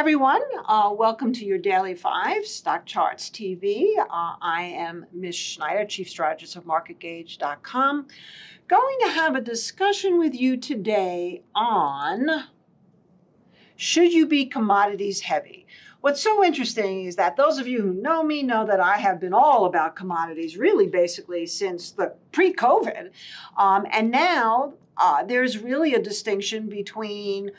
everyone, welcome to your Daily 5 Stock Charts TV. I am Mish Schneider, Chief Strategist of MarketGauge.com, going to have a discussion with you today on should you be commodities heavy? What's so interesting is that those of you who know me know that I have been all about commodities really basically since the pre-COVID. And now there's really a distinction between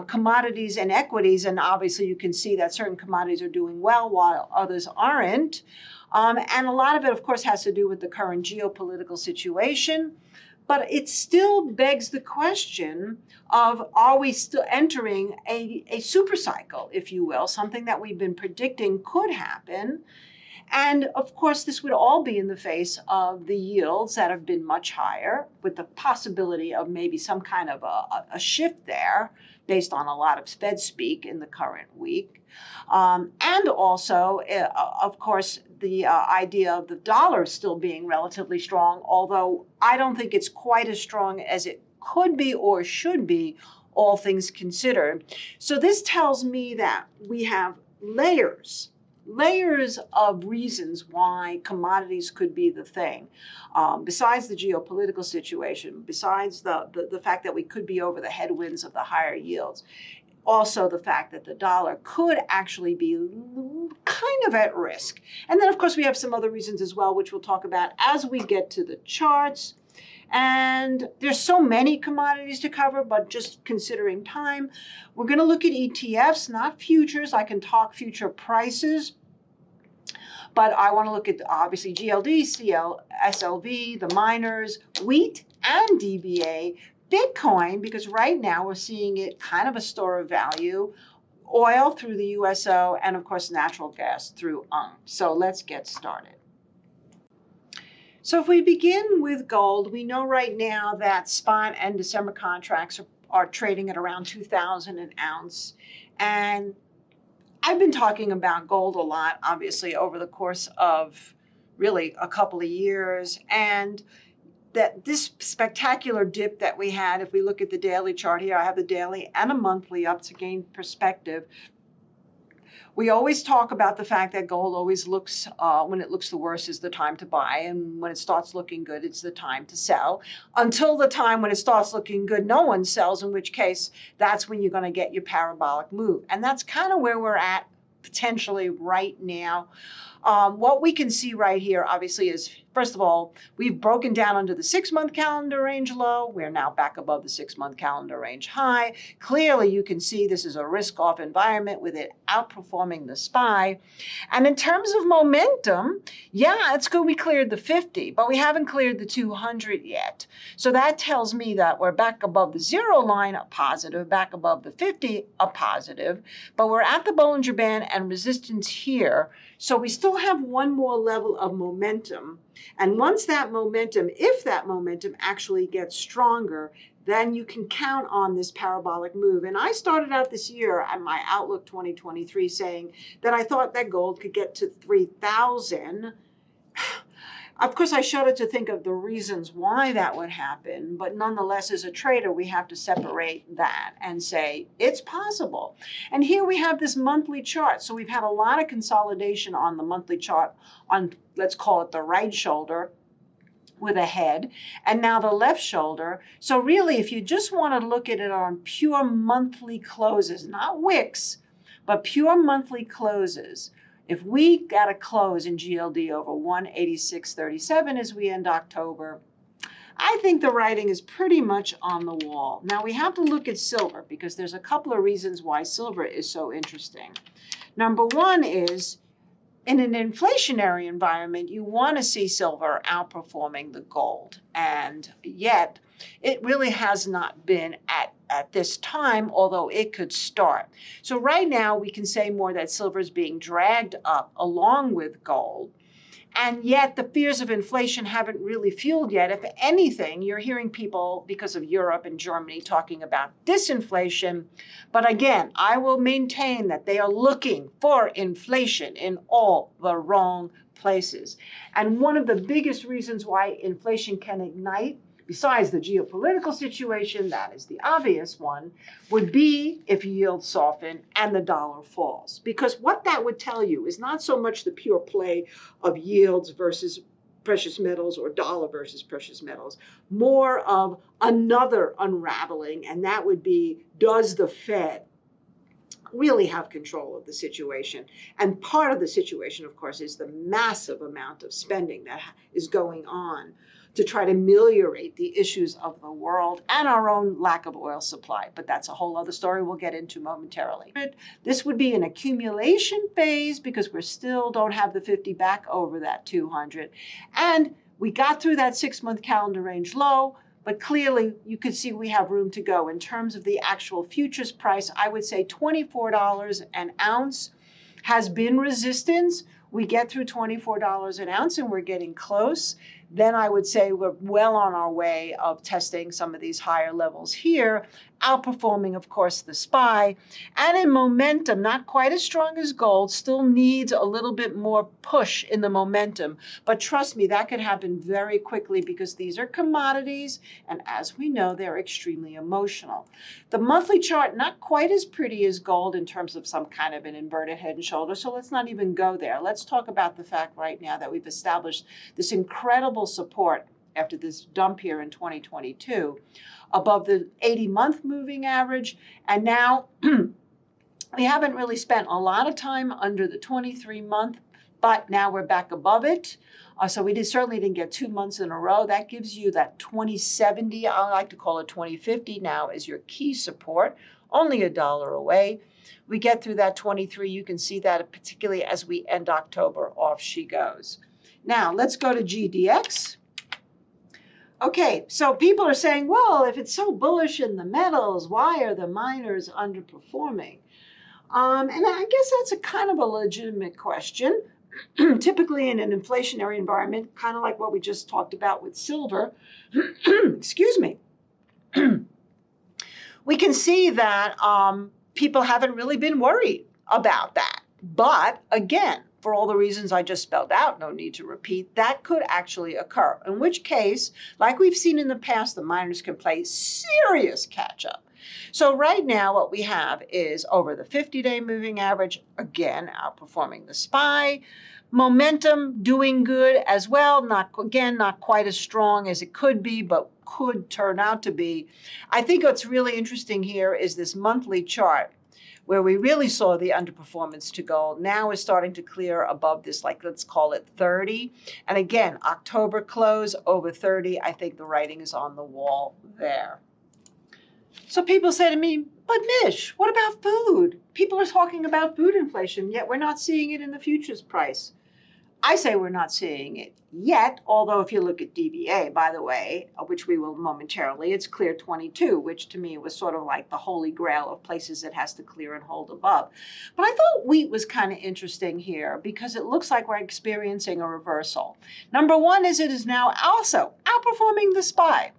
commodities and equities, and obviously you can see that certain commodities are doing well while others aren't. And a lot of it, of course, has to do with the current geopolitical situation. But it still begs the question of, are we still entering a super cycle, if you will, something that we've been predicting could happen? And of course, this would all be in the face of the yields that have been much higher, with the possibility of maybe some kind of a shift there based on a lot of Fed speak in the current week. And also, of course, the idea of the dollar still being relatively strong, although I don't think it's quite as strong as it could be or should be, all things considered. So this tells me that we have layers of reasons why commodities could be the thing. Besides the geopolitical situation, besides the fact that we could be over the headwinds of the higher yields, also the fact that the dollar could actually be kind of at risk. And then, of course, we have some other reasons as well, which we'll talk about as we get to the charts. And there's so many commodities to cover, but just considering time, we're going to look at ETFs, not futures. I can talk future prices, but I want to look at obviously GLD, SLV, the miners, wheat, and DBA, Bitcoin, because right now we're seeing it kind of a store of value, oil through the USO, and of course natural gas through So let's get started. So if we begin with gold, we know right now that spot and December contracts are trading at around 2,000 an ounce. And I've been talking about gold a lot, obviously, over the course of really a couple of years. And that this spectacular dip that we had, if we look at the daily chart here, I have the daily and a monthly up to gain perspective. We always talk about the fact that gold always looks, when it looks the worst is the time to buy, and when it starts looking good, it's the time to sell. Until the time when it starts looking good, no one sells, in which case that's when you're going to get your parabolic move. And that's kind of where we're at potentially right now. What we can see right here, obviously, is, first of all, we've broken down under the 6-month calendar range low. We're now back above the 6-month calendar range high. Clearly, you can see this is a risk-off environment with it outperforming the SPY. And in terms of momentum, yeah, it's good we cleared the 50, but we haven't cleared the 200 yet. So that tells me that we're back above the 0 line, a positive, back above the 50, a positive, but we're at the Bollinger Band and resistance here. So we still have one more level of momentum. And once that momentum, if that momentum actually gets stronger, then you can count on this parabolic move. And I started out this year at my Outlook 2023 saying that I thought that gold could get to 3,000. Of course, I shudder to think of the reasons why that would happen, but nonetheless, as a trader, we have to separate that and say it's possible. And here we have this monthly chart. So we've had a lot of consolidation on the monthly chart on, let's call it the right shoulder with a head, and now the left shoulder. So really, if you just want to look at it on pure monthly closes, not wicks, but pure monthly closes, if we got a close in GLD over 186.37 as we end October, I think the writing is pretty much on the wall. Now we have to look at silver because there's a couple of reasons why silver is so interesting. Number one is, in an inflationary environment, you want to see silver outperforming the gold. And yet, it really has not been at this time, although it could start. So right now, we can say more that silver is being dragged up along with gold. And yet the fears of inflation haven't really fueled yet. If anything, you're hearing people, because of Europe and Germany, talking about disinflation. But again, I will maintain that they are looking for inflation in all the wrong places. And one of the biggest reasons why inflation can ignite besides the geopolitical situation, that is the obvious one, would be if yields soften and the dollar falls. Because what that would tell you is not so much the pure play of yields versus precious metals or dollar versus precious metals, more of another unraveling, and that would be, does the Fed really have control of the situation? And part of the situation, of course, is the massive amount of spending that is going on to try to ameliorate the issues of the world and our own lack of oil supply. But that's a whole other story we'll get into momentarily. This would be an accumulation phase because we still don't have the 50 back over that 200. And we got through that 6-month calendar range low, but clearly you can see we have room to go. In terms of the actual futures price, I would say $24 an ounce has been resistance. We get through $24 an ounce and we're getting close. Then I would say we're well on our way of testing some of these higher levels here, outperforming, of course, the SPY. And in momentum, not quite as strong as gold, still needs a little bit more push in the momentum. But trust me, that could happen very quickly because these are commodities. And as we know, they're extremely emotional. The monthly chart, not quite as pretty as gold in terms of some kind of an inverted head and shoulder. So let's not even go there. Let's talk about the fact right now that we've established this incredible support after this dump here in 2022 above the 80-month moving average. And now we haven't really spent a lot of time under the 23-month, but now we're back above it. So we certainly didn't get 2 months in a row. That gives you that 2070, I like to call it 2050 now, as your key support, only $1 away. We get through that 23, you can see that particularly as we end October, off she goes. Now, let's go to GDX. Okay, so people are saying, well, if it's so bullish in the metals, why are the miners underperforming? And I guess that's a kind of a legitimate question. Typically in an inflationary environment, kind of like what we just talked about with silver, excuse me, we can see that people haven't really been worried about that. But again, for all the reasons I just spelled out, no need to repeat, that could actually occur. In which case, like we've seen in the past, the miners can play serious catch up. So right now what we have is over the 50-day moving average, again, outperforming the SPY. Momentum doing good as well, not quite as strong as it could be, but could turn out to be. I think what's really interesting here is this monthly chart, where we really saw the underperformance to gold. Now is starting to clear above this, like let's call it 30. And again, October close over 30. I think the writing is on the wall there. So people say to me, but Mish, what about food? People are talking about food inflation, yet we're not seeing it in the futures price. I say we're not seeing it yet, although if you look at DBA, by the way, which we will momentarily, it's clear 22, which to me was sort of like the holy grail of places it has to clear and hold above. But I thought wheat was kind of interesting here because it looks like we're experiencing a reversal. Number one is it is now also outperforming the SPY.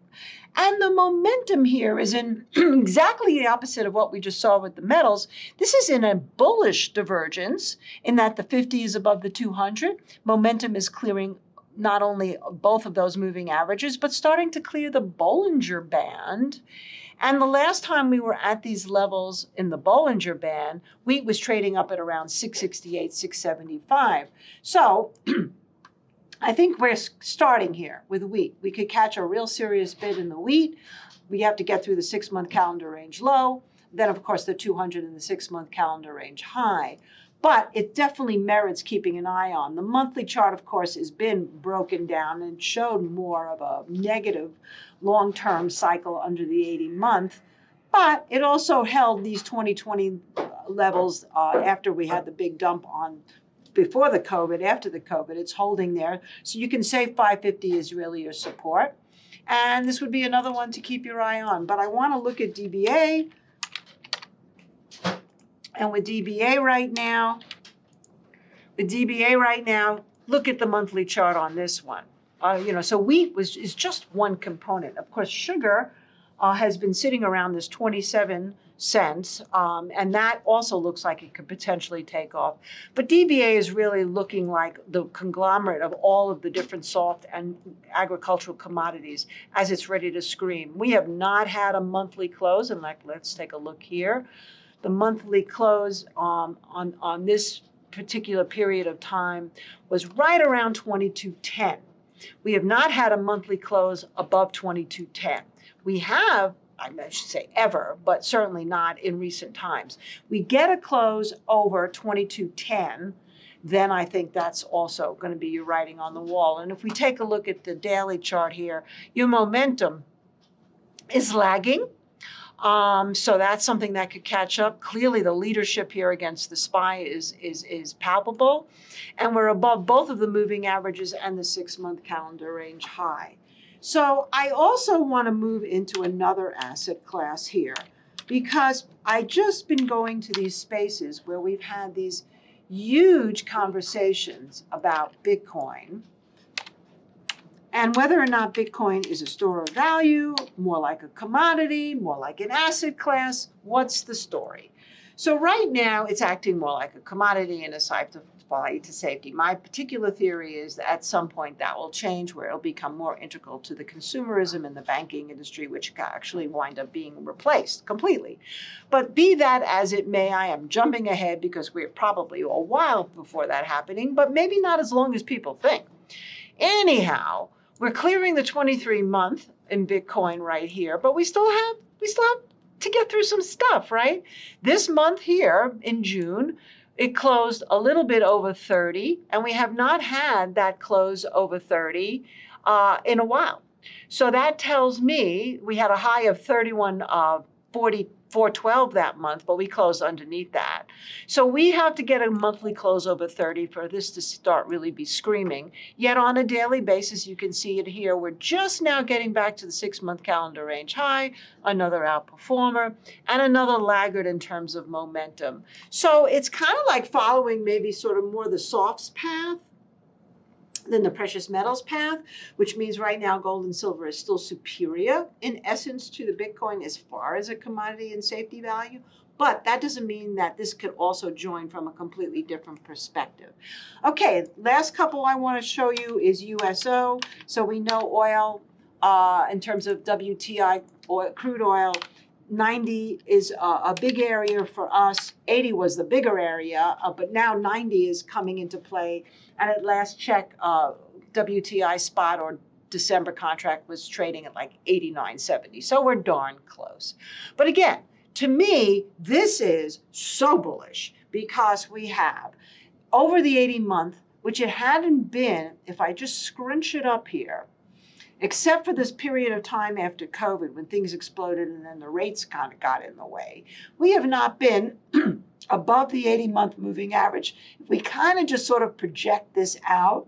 And the momentum here is in exactly the opposite of what we just saw with the metals. This is in a bullish divergence in that the 50 is above the 200. Momentum is clearing not only both of those moving averages, but starting to clear the Bollinger Band. And the last time we were at these levels in the Bollinger Band, wheat was trading up at around 668, 675. So I think we're starting here with wheat. We could catch a real serious bid in the wheat. We have to get through the 6-month calendar range low. Then, of course, the 200 in the 6-month calendar range high. But it definitely merits keeping an eye on. The monthly chart, of course, has been broken down and showed more of a negative long-term cycle under the 80-month. But it also held these 2020 levels after we had the big dump on before the COVID, after the COVID, it's holding there. So you can say 550 is really your support. And this would be another one to keep your eye on. But I want to look at DBA. And with DBA right now, look at the monthly chart on this one. So wheat is just one component. Of course, sugar has been sitting around this 27 cents, and that also looks like it could potentially take off. But DBA is really looking like the conglomerate of all of the different soft and agricultural commodities as it's ready to scream. We have not had a monthly close, and let's take a look here. The monthly close on this particular period of time was right around 2210. We have not had a monthly close above 2210. We have, I should say ever, but certainly not in recent times. We get a close over 2210, then I think that's also going to be your writing on the wall. And if we take a look at the daily chart here, your momentum is lagging. So that's something that could catch up. Clearly, the leadership here against the SPY is palpable. And we're above both of the moving averages and the 6-month calendar range high. So I also want to move into another asset class here, because I've just been going to these spaces where we've had these huge conversations about Bitcoin and whether or not Bitcoin is a store of value, more like a commodity, more like an asset class. What's the story? So right now it's acting more like a commodity and a flight to safety. My particular theory is that at some point that will change, where it'll become more integral to the consumerism in the banking industry, which can actually wind up being replaced completely. But be that as it may, I am jumping ahead because we're probably a while before that happening, but maybe not as long as people think. Anyhow, we're clearing the 23-month in Bitcoin right here, but we still have to get through some stuff, right? This month here in June, it closed a little bit over 30, and we have not had that close over 30 in a while. So that tells me we had a high of 31.4412 that month, but we closed underneath that. So we have to get a monthly close over 30 for this to start really be screaming. Yet on a daily basis, you can see it here. We're just now getting back to the 6-month calendar range high, another outperformer, and another laggard in terms of momentum. So it's kind of like following maybe sort of more the softs path than the precious metals path, which means right now gold and silver is still superior in essence to the Bitcoin as far as a commodity and safety value. But that doesn't mean that this could also join from a completely different perspective. Okay, last couple I want to show you is USO. So we know oil in terms of WTI oil, crude oil, 90 is a big area for us. 80 was the bigger area, but now 90 is coming into play. And at last check, WTI spot or December contract was trading at like 89.70. So we're darn close. But again, to me, this is so bullish because we have over the 80-month, which it hadn't been, if I just scrunch it up here, except for this period of time after COVID when things exploded and then the rates kind of got in the way, we have not been above the 80-month moving average. If we kind of just sort of project this out,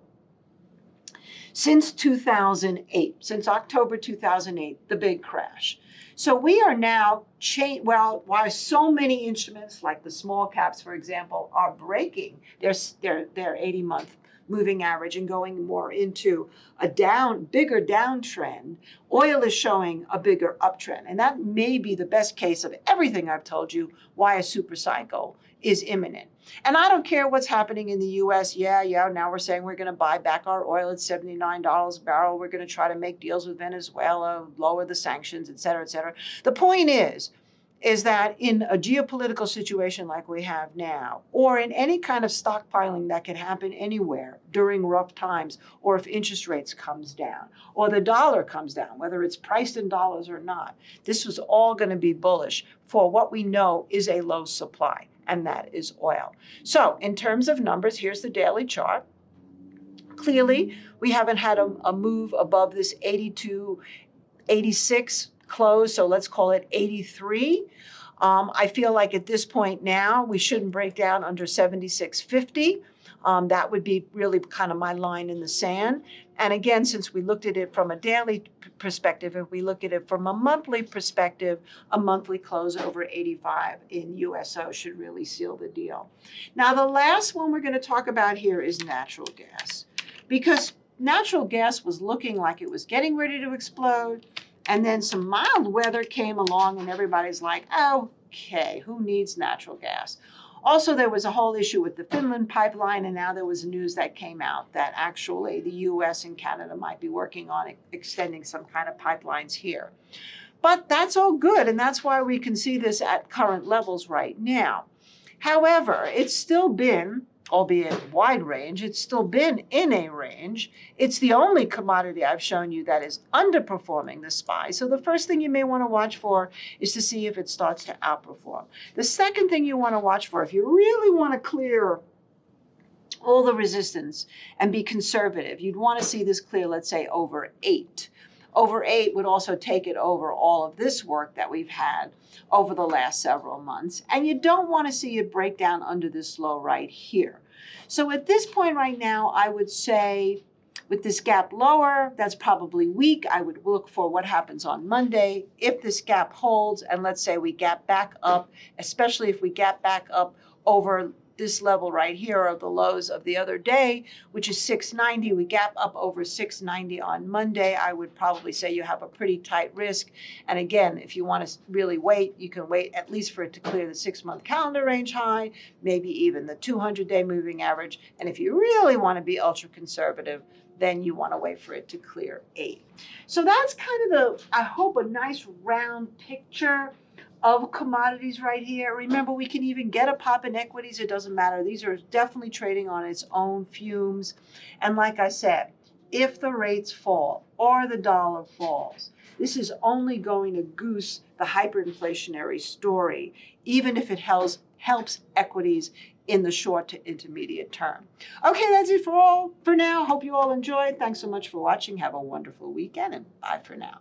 since 2008, since October 2008, the big crash. So we are now, while so many instruments like the small caps, for example, are breaking their 80-month moving average and going more into a bigger downtrend, oil is showing a bigger uptrend. And that may be the best case of everything I've told you why a super cycle is imminent. And I don't care what's happening in the US. Yeah, now we're saying we're going to buy back our oil at $79 a barrel. We're going to try to make deals with Venezuela, lower the sanctions, et cetera, et cetera. The point is that in a geopolitical situation like we have now, or in any kind of stockpiling that can happen anywhere during rough times, or if interest rates comes down, or the dollar comes down, whether it's priced in dollars or not, this was all going to be bullish for what we know is a low supply, and that is oil. So in terms of numbers, here's the daily chart. Clearly, we haven't had a move above this 82, 86 close, so let's call it 83. I feel like at this point now, we shouldn't break down under 76.50. That would be really kind of my line in the sand. And again, since we looked at it from a daily perspective, if we look at it from a monthly perspective, a monthly close over 85 in USO should really seal the deal. Now, the last one we're going to talk about here is natural gas, because natural gas was looking like it was getting ready to explode. And then some mild weather came along and everybody's like, oh, Okay, who needs natural gas? Also, there was a whole issue with the Finland pipeline, and now there was news that came out that actually the US and Canada might be working on extending some kind of pipelines here. But that's all good, and that's why we can see this at current levels right now. However, it's still been, albeit wide range, it's still been in a range. It's the only commodity I've shown you that is underperforming the SPY. So the first thing you may want to watch for is to see if it starts to outperform. The second thing you want to watch for, if you really want to clear all the resistance and be conservative, you'd want to see this clear, let's say, over 8. Over 8 would also take it over all of this work that we've had over the last several months. And you don't want to see it break down under this low right here. So at this point right now, I would say with this gap lower, that's probably weak. I would look for what happens on Monday. If this gap holds, and let's say we gap back up, especially if we gap back up over this level right here of the lows of the other day, which is 690. We gap up over 690 on Monday. I would probably say you have a pretty tight risk. And again, if you want to really wait, you can wait at least for it to clear the 6-month calendar range high, maybe even the 200-day moving average. And if you really want to be ultra conservative, then you want to wait for it to clear 8. So that's kind of I hope, a nice round picture of commodities right here. Remember, we can even get a pop in equities. It doesn't matter. These are definitely trading on its own fumes. And like I said, if the rates fall or the dollar falls, this is only going to goose the hyperinflationary story, even if it helps equities in the short to intermediate term. Okay, that's it for now. Hope you all enjoyed. Thanks so much for watching. Have a wonderful weekend, and bye for now.